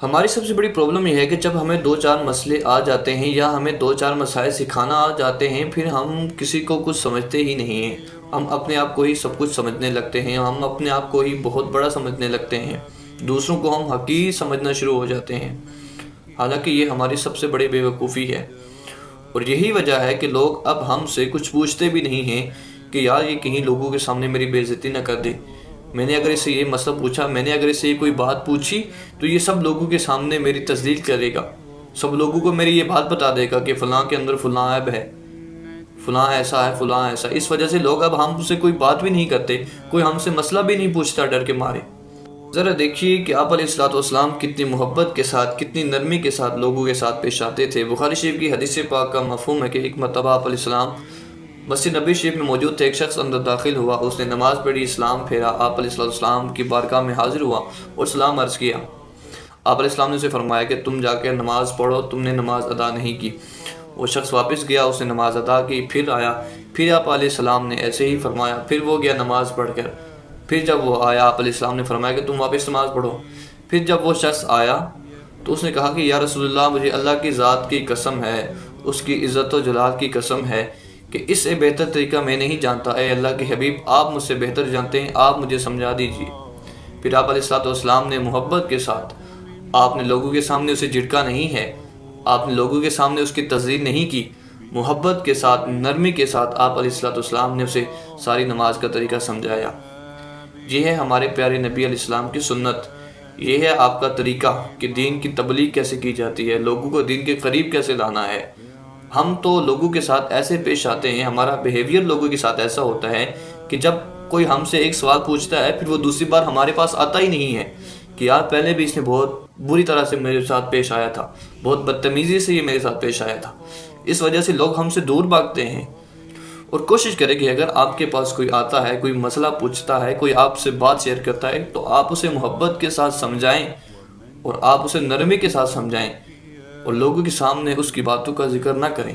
ہماری سب سے بڑی پرابلم یہ ہے کہ جب ہمیں دو چار مسئلے آ جاتے ہیں یا ہمیں دو چار مسائل سکھانا آ جاتے ہیں، پھر ہم کسی کو کچھ سمجھتے ہی نہیں ہیں۔ ہم اپنے آپ کو ہی سب کچھ سمجھنے لگتے ہیں، ہم اپنے آپ کو ہی بہت بڑا سمجھنے لگتے ہیں، دوسروں کو ہم حقیر سمجھنا شروع ہو جاتے ہیں، حالانکہ یہ ہماری سب سے بڑی بے وقوفی ہے۔ اور یہی وجہ ہے کہ لوگ اب ہم سے کچھ پوچھتے بھی نہیں ہیں کہ یار یہ کہیں لوگوں کے سامنے میری بے عزتی نہ کر دے۔ میں نے اگر اس سے یہ مسئلہ پوچھا، میں نے اگر اس سے یہ کوئی بات پوچھی تو یہ سب لوگوں کے سامنے میری تذلیل کرے گا، سب لوگوں کو میری یہ بات بتا دے گا کہ فلاں کے اندر فلاں عیب ہے، فلاں ایسا ہے، فلاں ایسا۔ اس وجہ سے لوگ اب ہم سے کوئی بات بھی نہیں کرتے، کوئی ہم سے مسئلہ بھی نہیں پوچھتا ڈر کے مارے۔ ذرا دیکھیے کہ آپ علیہ السلام کتنی محبت کے ساتھ، کتنی نرمی کے ساتھ لوگوں کے ساتھ پیش آتے تھے۔ بخاری شریف کی حدیث پاک کا مفہوم ہے کہ ایک مرتبہ آپ علیہ السلام مسجد نبی شریف میں موجود تھے، ایک شخص اندر داخل ہوا، اس نے نماز پڑھی، اسلام پھیرا، آپ علیہ السلام کی بارگاہ میں حاضر ہوا اور سلام عرض کیا۔ آپ علیہ السلام نے اسے فرمایا کہ تم جا کے نماز پڑھو، تم نے نماز ادا نہیں کی۔ وہ شخص واپس گیا، اس نے نماز ادا کی، پھر آیا، پھر آپ علیہ السلام نے ایسے ہی فرمایا، پھر وہ گیا نماز پڑھ کر، پھر جب وہ آیا آپ علیہ السلام نے فرمایا کہ تم واپس نماز پڑھو۔ پھر جب وہ شخص آیا تو اس نے کہا کہ یا رسول اللہ، مجھے اللہ کی ذات کی قسم ہے، اس کی عزت و جلال کی قسم ہے کہ اس سے بہتر طریقہ میں نہیں جانتا، اے اللہ کے حبیب آپ مجھ سے بہتر جانتے ہیں، آپ مجھے سمجھا دیجیے۔ پھر آپ علیہ السلام نے محبت کے ساتھ، آپ نے لوگوں کے سامنے اسے جھڑکا نہیں ہے، آپ نے لوگوں کے سامنے اس کی تذلیل نہیں کی، محبت کے ساتھ، نرمی کے ساتھ آپ علیہ السلام نے اسے ساری نماز کا طریقہ سمجھایا۔ یہ ہے ہمارے پیارے نبی علیہ السلام کی سنت، یہ ہے آپ کا طریقہ کہ دین کی تبلیغ کیسے کی جاتی ہے، لوگوں کو دین کے قریب کیسے لانا ہے۔ ہم تو لوگوں کے ساتھ ایسے پیش آتے ہیں، ہمارا بیہیویئر لوگوں کے ساتھ ایسا ہوتا ہے کہ جب کوئی ہم سے ایک سوال پوچھتا ہے پھر وہ دوسری بار ہمارے پاس آتا ہی نہیں ہے کہ یار پہلے بھی اس نے بہت بری طرح سے میرے ساتھ پیش آیا تھا، بہت بدتمیزی سے یہ میرے ساتھ پیش آیا تھا۔ اس وجہ سے لوگ ہم سے دور بھاگتے ہیں۔ اور کوشش کریں کہ اگر آپ کے پاس کوئی آتا ہے، کوئی مسئلہ پوچھتا ہے، کوئی آپ سے بات شیئر کرتا ہے تو آپ اسے محبت کے ساتھ سمجھائیں اور آپ اسے نرمی کے ساتھ سمجھائیں اور لوگوں کے سامنے اس کی باتوں کا ذکر نہ کریں۔